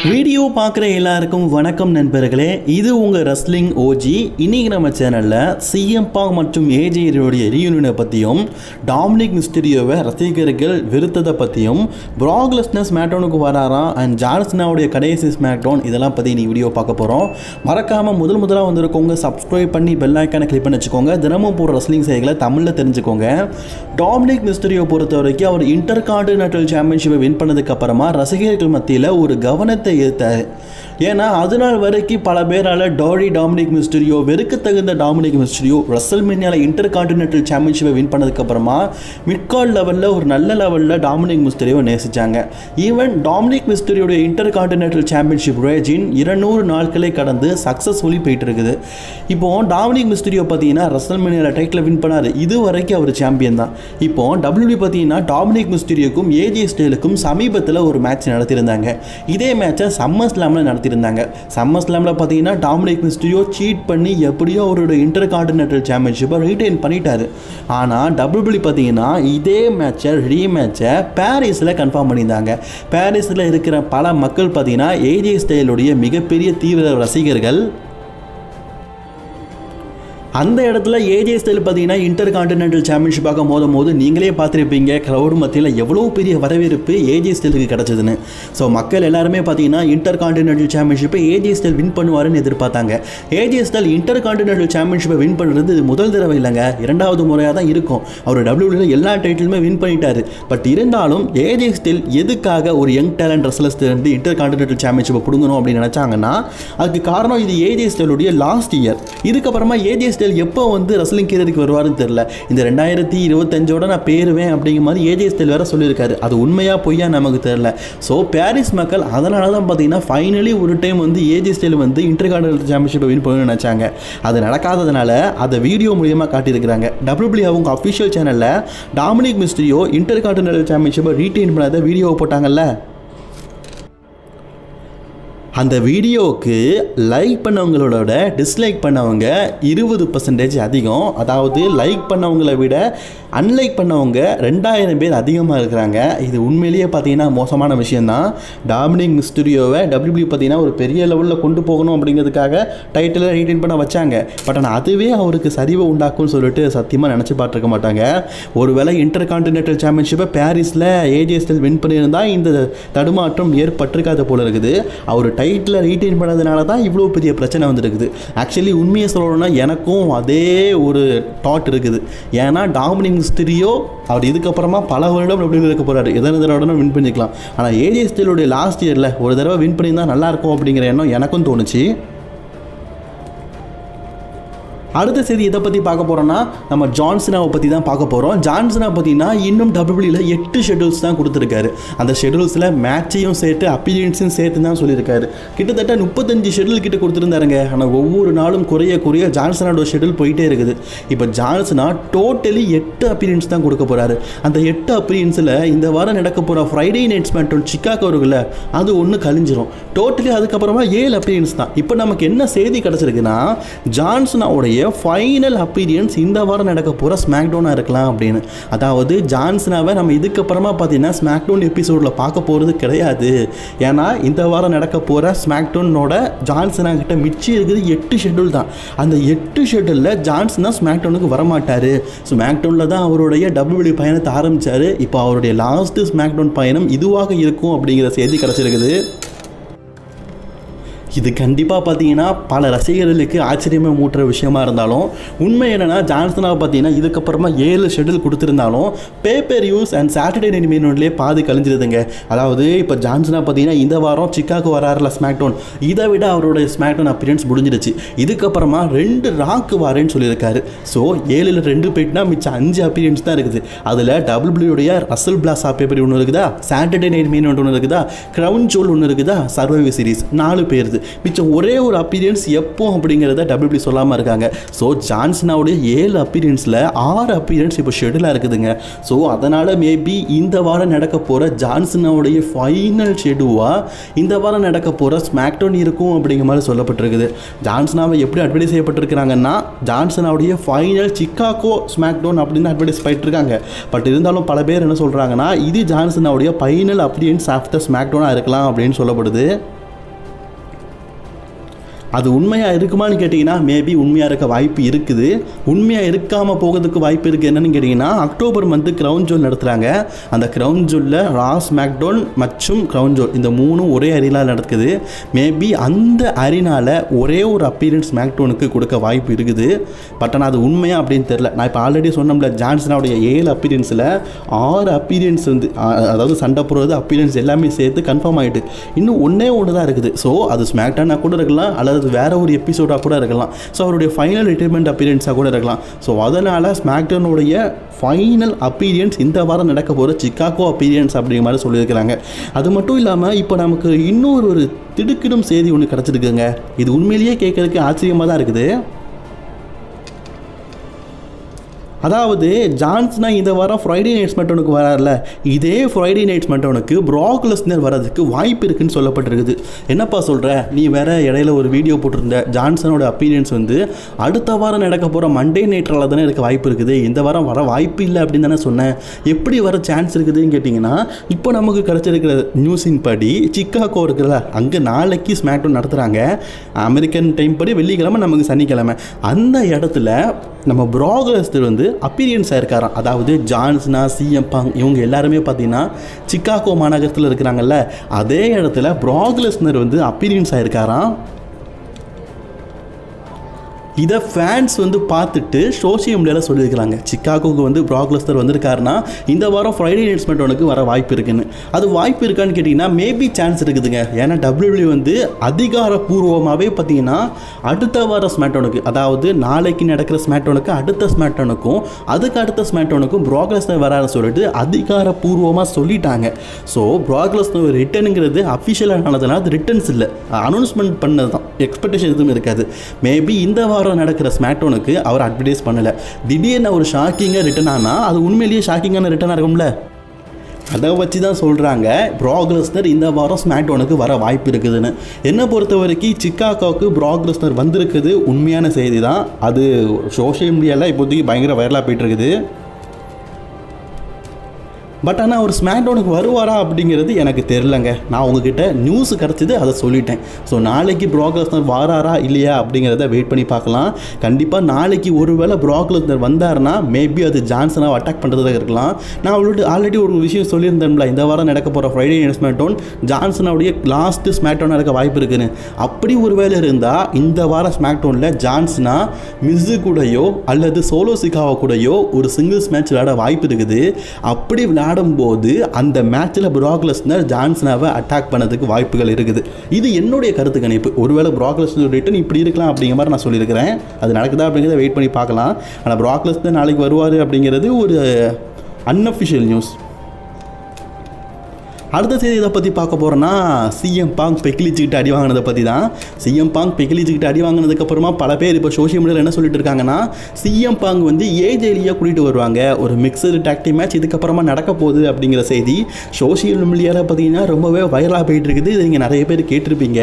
Video பார்க்குற எல்லாருக்கும் வணக்கம் நண்பர்களே. இது உங்கள் ரெஸ்லிங் ஓஜி. இன்றைக்கி நம்ம சேனலில் சிஎம் பாங் மற்றும் ஏஜேயோடைய ரீயூனியனை பற்றியும், டாமினிக் மிஸ்டீரியோவை ரசிகர்கள் வெறுத்ததை பற்றியும், ப்ராக் லெஸ்னர் ஸ்மாக்டவுனுக்கு வராராம் அண்ட் ஜான் சீனாவுடைய கடைசி ஸ்மாக்டவுன், இதெல்லாம் பற்றி நீ வீடியோ பார்க்க போகிறோம். மறக்காமல் முதலாக வந்திருக்கோங்க சப்ஸ்கிரைப் பண்ணி பெல் ஐக்கானை கிளிக் பண்ணி வச்சுக்கோங்க. தினமும் போகிற ரெஸ்லிங் செய்திகளை தமிழில் தெரிஞ்சுக்கோங்க. டாமினிக் மிஸ்டீரியோ பொறுத்த வரைக்கும் அவர் இன்டர் கான்டினென்டல் சாம்பியன்ஷிப்பை வின் பண்ணதுக்கு அப்புறமா ரசிகர்கள் மத்தியில் ஒரு கவனத்தை ஈர்த்தார். ஏன்னா அது நாள் வரைக்கும் பல பேரால் டாமினிக் மிஸ்டீரியோ, வெறுக்க தகுந்த டாமினிக் மிஸ்டீரியோ ரெஸ்ல்மேனியாவில் இன்டர் கான்டினென்டல் சாம்பியன்ஷிப்பை வின் பண்ணதுக்கப்புறமா மிட்கார்ட் லெவலில் ஒரு நல்ல லெவலில் டாமினிக் மிஸ்டீரியோ நேசித்தாங்க. ஈவன் டாமினிக் மிஸ்டீரியோடைய இன்டர் கான்டினென்டல் சாம்பியன்ஷிப் ரேஜின் 200 நாட்களை கடந்து சக்ஸஸ்ஃபுல்லி போயிட்டு இருக்குது. இப்போது டாமினிக் மிஸ்டீரியோ பார்த்தீங்கன்னா ரெஸ்ல்மேனியாவில் டைட்டில் வின் பண்ணார். இது வரைக்கும் அவர் சாம்பியன் தான். இப்போது WWE பார்த்தீங்கன்னா டாமினிக் மிஸ்டீரியோக்கும் ஏஜே ஸ்டைலுக்கும் சமீபத்தில் ஒரு மேட்ச் நடத்தியிருந்தாங்க. இதே மேட்சை சம்மர் ஸ்லாமில் நடத்தியிருந்தாங்க. சம்மர் ஸ்லாமில் பார்த்தீங்கன்னா டாமினிக் மிஸ்டீரியோ சீட் பண்ணி எப்படியோ அவரோட இன்டர் கான்டினென்டல் சாம்பியன்ஷிப்பை ரீட்டைன் பண்ணிட்டாரு. ஆனால் WWE பார்த்தீங்கன்னா இதே மேட்சை ரீமேட்சை பாரிஸில் கன்ஃபார்ம் பண்ணியிருந்தாங்க. பாரிஸில் இருக்கிற பல மக்கள் பார்த்தீங்கன்னா ஏஜே ஸ்டைலுடைய மிகப்பெரிய தீவிர ரசிகர்கள். அந்த இடத்துல ஏஜே ஸ்டைல் பார்த்தீங்கன்னா இன்டர் கான்டினென்டல் சாம்பியன்ஷிப்பாக மோதும் நீங்களே பார்த்துருப்பீங்க க்ரௌடு மத்தியில் எவ்வளோ பெரிய வரவேற்பு ஏஜே ஸ்டைலுக்கு கிடச்சிதுன்னு. ஸோ மக்கள் எல்லாருமே பார்த்தீங்கன்னா இன்டர் கான்டினென்டல் சாம்பியன்ஷிப்பை ஏஜே ஸ்டைல் வின் பண்ணுவாருன்னு எதிர்பார்த்தாங்க. ஏஜே ஸ்டைல் இன்டர் கான்டினென்டல் சாம்பியன்ஷிப்பை வின் பண்ணுறது இது முதல் தடவை இல்லைங்க, 2வது முறையாக தான் இருக்கும். அவர் WWE எல்லா டைட்டிலுமே வின் பண்ணிட்டாரு. பட் இருந்தாலும் ஏஜே ஸ்டைல் எதுக்காக ஒரு யங் டேலண்ட் ரெஸ்லர்ஸ் இருந்து இன்டர் கான்டினென்டல் சாம்பியன்ஷிப்பை பிடுங்கணும் அப்படின்னு நினச்சாங்கன்னா அதுக்கு காரணம் இது ஏஜே ஸ்டைலுடைய லாஸ்ட் இயர். இதுக்கப்புறமா ஏஜே எப்போ ரெஸ்லிங் கேரியருக்கு வருவாருன்னு தெரியல. இந்த 2025 நான் பேருவேன் அப்படிங்கிற மாதிரி ஏஜே ஸ்டைல் வேற சொல்லியிருக்காரு. அது உண்மையா பொய்யா நமக்கு தெரியல. ஸோ பாரிஸ் மக்கள் அதனால தான் பார்த்தீங்கன்னா ஃபைனலி ஒரு time AJ Styles intercontinental சாம்பியன்ஷிப்பை வின் பண்ணணும்னு நினச்சாங்க. அது நடக்காததுனால அதை வீடியோ மூலியமாக காட்டியிருக்கிறாங்க. WWE அவங்க அஃபிஷியல் சேனலில் டாமினிக் மிஸ்டீரியோ இன்டர் கான்டினென்டல் சாம்பியன்ஷிப்பை ரீட்டைன் பண்ணாத வீடியோவை போட்டாங்கல்ல. அந்த வீடியோவுக்கு லைக் பண்ணவங்களோட டிஸ்லைக் பண்ணவங்க 20% அதிகம். அதாவது லைக் பண்ணவங்களை விட அன்லைக் பண்ணவங்க 2000 பேர் அதிகமாக இருக்கிறாங்க. இது உண்மையிலேயே பார்த்தீங்கன்னா மோசமான விஷயந்தான். டாமினிக் மிஸ்டீரியோவை WWE பார்த்தீங்கன்னா ஒரு பெரிய லெவலில் கொண்டு போகணும் அப்படிங்கிறதுக்காக டைட்டிலை ரீட்டைன் பண்ண வச்சாங்க. பட் ஆனால் அதுவே அவருக்கு சரிவை உண்டாக்கும்னு சொல்லிட்டு சத்தியமாக நினச்சி பார்த்துருக்க மாட்டாங்க. ஒருவேளை இன்டர் கான்டினென்டல் சாம்பியன்ஷிப்பை பாரிஸில் ஏஜே ஸ்டைல் வின் பண்ணியிருந்தால் இந்த தடுமாற்றம் ஏற்பட்டிருக்காத போல இருக்குது. அவர் டைட்டில் ரீட்டைன் பண்ணதுனால தான் இவ்வளோ பெரிய பிரச்சனை வந்துருக்குது. ஆக்சுவலி உண்மையை சொல்லணும்னா எனக்கும் அதே ஒரு தாட் இருக்குது. ஏன்னா டாமினிக் மிஸ்டீரியோ அவர் இதுக்கப்புறமா பல வருடம் அப்படின்னு இருக்க போகிறாரு. எத்தனை தடவை வின் பண்ணிக்கலாம். ஆனால் ஏஜே ஸ்டைலுடைய லாஸ்ட் இயரில் ஒரு தடவை வின் பண்ணியிருந்தால் நல்லாயிருக்கும் அப்படிங்கிற எண்ணம் எனக்கும் தோணுச்சு. அடுத்த செய்தி எதை பற்றி பார்க்க போகிறோன்னா நம்ம ஜான் சீனாவை பற்றி தான் பார்க்க போகிறோம். ஜான் சீனா பார்த்தீங்கன்னா இன்னும் WWEல 8 ஷெடியூல்ஸ் தான் கொடுத்துருக்காரு. அந்த ஷெடியூல்ஸில் மேட்சையும் சேர்த்து அப்பீரியன்ஸையும் சேர்த்து தான் சொல்லியிருக்காரு. கிட்டத்தட்ட 35 ஷெடியூல் கிட்ட கொடுத்துருந்தாருங்க. ஆனால் ஒவ்வொரு நாளும் குறைய ஜான் சீனாவோட ஷெடியூல் போயிட்டே இருக்குது. இப்போ ஜான் சீனா டோட்டலி 8 அப்பீரியன்ஸ் தான் கொடுக்க போகிறாரு. அந்த 8 அப்பீரியன்ஸில் இந்த வாரம் நடக்க போகிற ஃப்ரைடே நைட் ஸ்மாக்டவுன் சிக்காகோ இருக்குல்ல, அது ஒன்று கழிஞ்சிரும். டோட்டலி அதுக்கப்புறமா 7 அப்பீரியன்ஸ் தான். இப்போ நமக்கு என்ன செய்தி கிடச்சிருக்குன்னா ஜான் சீனாவுடைய ஃபைனல் அப்பீரியன்ஸ் இந்த வாரம் நடக்க போகிற ஸ்மாக்டவுனாக இருக்கலாம் அப்படின்னு. அதாவது ஜான் சீனாவை நம்ம இதுக்கப்புறமா பார்த்தீங்கன்னா ஸ்மாக்டவுன் எபிசோடில் பார்க்க போகிறது கிடையாது. ஏன்னா இந்த வாரம் நடக்க போகிற ஸ்மாக்டவுனோட ஜான் சீனா கிட்ட மிச்சம் இருக்குது 8 ஷெடியூல் தான். அந்த 8 ஷெடியூலில் ஜான் சீனா ஸ்மாக்டவுனுக்கு வரமாட்டார். ஸ்மாக்டவுனில் தான் அவருடைய WWE பயணத்தை ஆரம்பித்தார். இப்போ அவருடைய லாஸ்ட்டு ஸ்மாக்டவுன் பயணம் இதுவாக இருக்கும் அப்படிங்கிற செய்தி கிடச்சிருக்குது. இது கண்டிப்பாக பார்த்தீங்கன்னா பல ரசிகர்களுக்கு ஆச்சரியமாக மூட்டுற விஷயமா இருந்தாலும் உண்மை என்னென்னா ஜான் சீனாவை பார்த்தீங்கன்னா இதுக்கப்புறமா 7 ஷெடியூல் கொடுத்துருந்தாலும் pay-per-views and Saturday night மெயின்லேயே பாதி கழிஞ்சிருதுங்க. அதாவது இப்போ ஜான் சீனா பார்த்தீங்கன்னா இந்த வாரம் சிக்காகோ வராருல ஸ்மாக்டவுன், இதை விட அவருடைய ஸ்மாக்டவுன் அப்பீரியன்ஸ் முடிஞ்சிருச்சு. இதுக்கப்புறமா 2 ராக்கு வாரேன்னு சொல்லியிருக்காரு. ஸோ 7ல் 2 போயிட்டுனா மிச்சம் 5 அப்பீரியன்ஸ் தான் இருக்குது. அதில் WWEடைய ரசல் பிளாஸ் பேப்பர் ஒன்று இருக்குதா, சாட்டர்டே நைட் மெயின் ஒன்று இருக்குதா, க்ரௌன் ஜோல் ஒன்று இருக்குதா, சர்வைவர் சீரிஸ் 4 பேருது. மிச்சம் ஒரே ஒரு அப்பீரியன்ஸ் எப்போ அப்படிங்கிறத WWE சொல்லாமல் இருக்காங்க. ஸோ ஜான் சீனாவுடைய 7 அப்பீரியன்ஸில் 6 அப்பீரியன்ஸ் இப்போ ஷெடியூலாக இருக்குதுங்க. ஸோ அதனால் மேபி இந்த வாரம் நடக்க போகிற ஜான் சீனாவுடைய ஃபைனல் ஷெடியூலாக இந்த வாரம் நடக்க போகிற ஸ்மாக்டவுன் இருக்கும் அப்படிங்கிற மாதிரி சொல்லப்பட்டிருக்குது. ஜான் சீனாவை எப்படி அட்வர்டைஸ் செய்யப்பட்டிருக்கிறாங்கன்னா ஜான் சீனாவுடைய ஃபைனல் சிக்காகோ ஸ்மாக்டவுன் அப்படின்னு அட்வர்டைஸ் பண்ணிட்டுருக்காங்க. பட் இருந்தாலும் பல பேர் என்ன சொல்கிறாங்கன்னா இது ஜான் சீனாவுடைய ஃபைனல் அப்பீரியன்ஸ் ஆஃப்டர் ஸ்மாக்டவுனாக இருக்கலாம் அப்படின்னு சொல்லப்படுது. அது உண்மையாக இருக்குமான்னு கேட்டிங்கன்னா மேபி உண்மையாக இருக்க வாய்ப்பு இருக்குது. உண்மையாக இருக்காமல் போகிறதுக்கு வாய்ப்பு இருக்குது. என்னென்னு கேட்டிங்கன்னா அக்டோபர் மந்த்து கிரவுன் ஜோல் நடத்துகிறாங்க. அந்த கிரவுன் ஜோலில் ராஸ் மேக்டோன் மற்றும் கிரவுன் ஜோல் இந்த மூணும் ஒரே அரினால் நடக்குது. மேபி அந்த அரினால் ஒரே ஒரு அப்பீரியன்ஸ் மேக்டோனுக்கு கொடுக்க வாய்ப்பு இருக்குது. பட் ஆனால் அது உண்மையாக அப்படின்னு தெரில. நான் இப்போ ஆல்ரெடி சொன்னோம்ல, ஜான்சனாவுடைய 7 அப்பீரியன்ஸில் 6 அப்பீரியன்ஸ் வந்து அதாவது சண்டை போடுறது அப்பீரியன்ஸ் எல்லாமே சேர்த்து கன்ஃபார்ம் ஆகிட்டு இன்னும் ஒன்றே ஒன்று தான் இருக்குது. ஸோ அது ஸ்மாக்டவுனாக கூட இருக்கலாம், அல்லது வேறு ஒரு எபிசோடாக கூட இருக்கலாம். ஸோ அவருடைய ஃபைனல் ரிட்டைர்மெண்ட் அப்பீரியன்ஸாக கூட இருக்கலாம். ஸோ அதனால் ஸ்மாக்டவுனுடைய ஃபைனல் அப்பீரியன்ஸ் இந்த வாரம் நடக்க போகிற சிக்காகோ அப்பீரியன்ஸ் அப்படிங்கிற மாதிரி சொல்லியிருக்கிறாங்க. அது மட்டும் இல்லாமல் இப்போ நமக்கு இன்னொரு திடுக்கிடும் செய்தி ஒன்று கிடச்சிருக்குங்க. இது உண்மையிலேயே கேட்குறதுக்கு ஆச்சரியமாக தான் இருக்குது. அதாவது ஜான்சனா இந்த வாரம் ஃப்ரைடே நைட் ஸ்மாக்டவுனுக்கு வரார்ல, இதே ஃப்ரைடே நைட் ஸ்மாக்டவுனுக்கு ப்ராக் லெஸ்னர் வரதுக்கு வாய்ப்பு இருக்குன்னு சொல்லப்பட்டிருக்குது. என்னப்பா சொல்கிற, நீ வேற இடையில ஒரு வீடியோ போட்டிருந்த ஜான்சனோட அப்பீரியன்ஸ் வந்து அடுத்த வாரம் நடக்க போகிற மண்டே நைட்டில் தானே இருக்க வாய்ப்பு இருக்குது, இந்த வாரம் வர வாய்ப்பு இல்லை அப்படின்னு தானே சொன்னேன். எப்படி வர சான்ஸ் இருக்குதுன்னு கேட்டிங்கன்னா, இப்போ நமக்கு கிடச்சிருக்கிற நியூஸின் படி சிக்காகோ இருக்குல்ல, அங்கே நாளைக்கு ஸ்மாக்டவுன் நடத்துகிறாங்க. அமெரிக்கன் டைம் படி வெள்ளிக்கிழமை, நமக்கு சனிக்கிழமை. அந்த இடத்துல நம்ம ப்ராக் லெஸ்னர் வந்து அப்பீரியன்ஸ் ஆயிருக்காராம். அதாவது ஜான்சனா, சிஎம் பாங் இவங்க எல்லாருமே பார்த்தீங்கன்னா சிக்காகோ மாநகரத்தில் இருக்கிறாங்கல்ல, அதே இடத்துல ப்ராக் லெஸ்னர் வந்து அப்பீரியன்ஸ் ஆயிருக்காராம். இதை ஃபேன்ஸ் வந்து பார்த்துட்டு சோஷியல் மீடியாவில் சொல்லியிருக்கிறாங்க, சிக்காகோவுக்கு வந்து ப்ராக் லெஸ்னர் வந்திருக்காருன்னா இந்த வாரம் ஃப்ரைடே நைட் ஸ்மாக்டவுனுக்கு வர வாய்ப்பு இருக்குன்னு. அது வாய்ப்பு இருக்கான்னு கேட்டிங்கன்னா மேபி சான்ஸ் இருக்குதுங்க. ஏன்னா WWE வந்து அதிகாரப்பூர்வமாகவே பார்த்தீங்கன்னா அடுத்த வார ஸ்மாக்டவுனுக்கு, அதாவது நாளைக்கு நடக்கிற ஸ்மாக்டவுனுக்கு அடுத்த ஸ்மாக்டவுனுக்கும் அதுக்கு அடுத்த ஸ்மாக்டவுனுக்கும் ப்ராக் லெஸ்னர் வரான்னு சொல்லிட்டு அதிகாரப்பூர்வமாக சொல்லிட்டாங்க. ஸோ ப்ராக் லெஸ்னர் ரிட்டர்னுங்கிறது அஃபிஷியலாக ஆனதுனால அது ரிட்டர்ன்ஸ் இல்லை, அனௌன்ஸ்மெண்ட் பண்ணது தான், எக்ஸ்பெக்டேஷன் எதுவும் இருக்காது. மேபி இந்த வாரம் நடக்கிற ஸ்மாக்டவுனுக்கு அவர் அட்வர்டைஸ் பண்ணல, திடீர்னு ஒரு ஷாக்கிங்காக ரிட்டர்ன் ஆனால் அது உண்மையிலேயே ஷாக்கிங்கான ரிட்டர்னாக இருக்கும்ல. அதை வச்சு தான் சொல்கிறாங்க ப்ராக் லெஸ்னர் இந்த வாரம் ஸ்மாக்டவுனுக்கு வர வாய்ப்பு இருக்குதுன்னு. என்னை பொறுத்த வரைக்கும் சிக்காகோவுக்கு ப்ராக் லெஸ்னர் வந்திருக்குது உண்மையான செய்தி தான். அது சோஷியல் மீடியாவில் இப்போதைக்கு பயங்கர வைரலாக போயிட்டு இருக்குது. பட் ஆனால் அவர் ஸ்மாக்டவுனுக்கு வருவாரா அப்படிங்கிறது எனக்கு தெரிலங்க. நான் உங்ககிட்ட நியூஸ் கிடச்சிது, அதை சொல்லிட்டேன். ஸோ நாளைக்கு ப்ராக் லெஸ்னர் வராரா இல்லையா அப்படிங்கிறத வெயிட் பண்ணி பார்க்கலாம். கண்டிப்பாக நாளைக்கு ஒருவேளை ப்ராக் லெஸ்னர் வந்தார்னா மேபி அது ஜான்சனாவை அட்டாக் பண்ணுறதாக இருக்கலாம். நான் அவள்கிட்ட ஆல்ரெடி ஒரு விஷயம் சொல்லியிருந்தேன்ல, இந்த வாரம் நடக்க போகிற ஃப்ரைடே நைட் ஸ்மாக்டவுன் ஜான்சனாவுடைய லாஸ்ட் ஸ்மாக்டவுன் நடக்க வாய்ப்பு இருக்குன்னு. அப்படி ஒரு வேளை இருந்தால் இந்த வாரம் ஸ்மாக்டவுனில் ஜான்சனா மிஸ்ஸு கூடயோ அல்லது சோலோ சிகாவா கூடயோ ஒரு சிங்கிள்ஸ் மேட்ச் விளையாட வாய்ப்பு இருக்குது. அப்படி போது அந்த மேட்ச்ல ப்ராக் லெஸ்னர் ஜான்சனாவை அட்டாக் பண்ணதுக்கு வாய்ப்புகள் இருக்குது. இது என்னுடைய கருத்து கணிப்பு. ஒருவேளை ப்ராக் லெஸ்னர் ரிட்டர்ன் இப்படி இருக்கலாம் அப்படிங்கிற மாதிரி நான் சொல்லியிருக்கிறேன். அது நடக்குதா அப்படிங்கிறத வெயிட் பண்ணி பார்க்கலாம். ஆனால் ப்ராக் லெஸ்னர் நாளைக்கு வருவார் அப்படிங்கிறது ஒரு அன்அஃபிஷியல் நியூஸ். அடுத்த செய்தி இதை பற்றி பார்க்க போகிறோன்னா சிஎம் பாங் பெக்கிலிச்சுக்கிட்டு அடி வாங்கினதை பற்றி தான். சிஎம் பாங் பெக்கிலிச்சுக்கிட்டு அடி வாங்கினதுக்கப்புறமா பல பேர் இப்போ சோஷியல் மீடியாவில் என்ன சொல்லிட்டு இருக்காங்கன்னா, சிஎம் பாங் வந்து ஏஜேலியாக கூட்டிகிட்டு வருவாங்க, ஒரு மிக்சடு டாக்டி மேட்ச் இதுக்கப்புறமா நடக்க போகுது அப்படிங்கிற செய்தி சோஷியல் மீடியாவில் பார்த்தீங்கன்னா ரொம்பவே வைரலாக போயிட்டு இருக்குது. இது நீங்கள் நிறைய பேர் கேட்டிருப்பீங்க.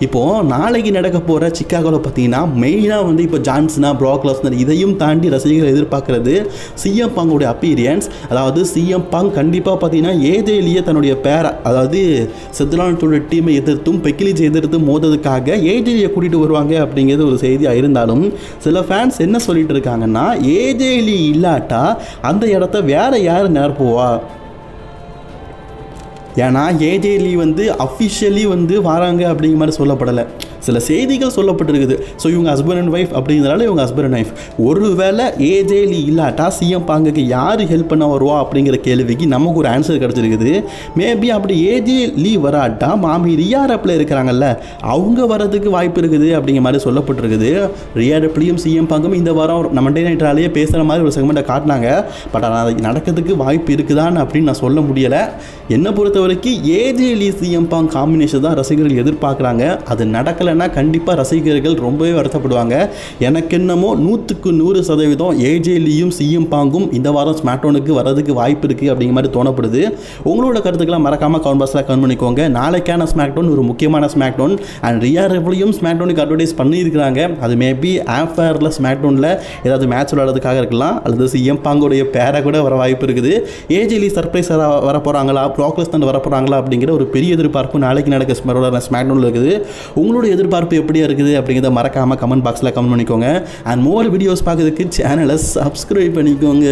இப்போது நாளைக்கு நடக்க போகிற சிக்காகோவில் பார்த்தீங்கன்னா மெயினாக வந்து இப்போ ஜான்சனா, ப்ராக் லெஸ்னர் இதையும் தாண்டி ரசிகர்கள் எதிர்பார்க்குறது சிஎம் பாங்கோடைய அப்பீரியன்ஸ். அதாவது சிஎம் பாங் கண்டிப்பாக பார்த்தீங்கன்னா ஏஜேலியை தன்னுடைய அதாவது செத்துலானோட டீமை எதிர்த்தும் பெக்கிலிஜ் எதிர்த்தும் மோததுக்காக ஏஜேலியை கூட்டிகிட்டு வருவாங்க அப்படிங்கிறது ஒரு செய்தியாக இருந்தாலும் சில ஃபேன்ஸ் என்ன சொல்லிட்டு இருக்காங்கன்னா, ஏஜேலி இல்லாட்டா அந்த இடத்த வேற யார் நிரப்புவா? ஏன்னா ஏஜேலி வந்து அஃபிஷியலி வந்து வராங்க அப்படிங்கிற மாதிரி சொல்லப்படலை, சில செய்திகள் சொல்லப்பட்டிருக்குது. ஸோ இவங்க ஹஸ்பண்ட் அண்ட் ஒய்ஃப் அப்படிங்கிறதால இவங்க ஹஸ்பண்ட் அண்ட் ஒய்ஃப். ஒருவேளை ஏஜேலி இல்லாட்டா சிஎம் பாங்குக்கு யார் ஹெல்ப் பண்ண வருவா அப்படிங்கிற கேள்விக்கு நமக்கு ஒரு ஆன்சர் கிடச்சிருக்குது. மேபி அப்படி ஏஜேலி வராட்டா மாமி ரியா ரெப்பில் இருக்கிறாங்கல்ல, அவங்க வரதுக்கு வாய்ப்பு இருக்குது அப்படிங்கிற மாதிரி சொல்லப்பட்டிருக்குது. ரியா ரெப்லையும் சிஎம் பாங்கும் இந்த வாரம் நம்ம மண்டே நைட்ராலேயே பேசுகிற மாதிரி ஒரு செக்மெண்ட்டை காட்டினாங்க. பட் ஆனால் அது நடக்கிறதுக்கு வாய்ப்பு இருக்குதான்னு அப்படின்னு நான் சொல்ல முடியலை. என்னை பொறுத்த வரைக்கும் ஏஜேலி சிஎம் பாங் காம்பினேஷன் தான் ரசிகர்கள் எதிர்பார்க்குறாங்க. அது நடக்கலை கண்டிப்பாக ரசிகர்கள் ரொம்பவே வருத்தப்படுவாங்க. எனக்கு என்னமோ 100% ஏஜேலியும் சிஎம் பாங்கும் இந்த வாரம் ஸ்மாக்டவுனுக்கு வரதுக்கு வாய்ப்பு இருக்குது அப்படிங்கிற மாதிரி தோணப்படுது. உங்களோட கருத்துக்களை மறக்காமல் கமெண்ட் பாக்ஸில் கமெண்ட் பண்ணிக்கோங்க. நாளைக்கான ஸ்மாக்டவுன் ஒரு முக்கியமான ஸ்மாக்டவுன் அண்ட் ரியா ரெப்லையும் ஸ்மாக்டவுனுக்கு அட்வர்டைஸ் பண்ணியிருக்கிறாங்க. அது மேபி ஆஃபேரில் ஸ்மாக்டவுனில் ஏதாவது மேட்ச் விளையாடுறதுக்காக இருக்கலாம், அல்லது சிஎம் பாங்கோடைய பேரை கூட வர வாய்ப்பு இருக்குது. ஏஜேலி சர்ப்ரைஸ் வர போகிறாங்களா, ப்ராக் லெஸ்னர் வர போகிறாங்களா அப்படிங்கிற ஒரு பெரிய எதிர்பார்ப்பு நாளைக்கு நடக்க ஸ்மாக்டவுனில் இருக்குது. உங்களுடைய எதிர்பார்ப்பு எப்படியா இருக்குது அப்படிங்கிறத மறக்காமல் கமெண்ட் பாக்ஸில் கமெண்ட் பண்ணிக்கோங்க. அண்ட் மோர் வீடியோஸ் பார்க்கறதுக்கு சேனலை சப்ஸ்கிரைப் பண்ணிக்கோங்க.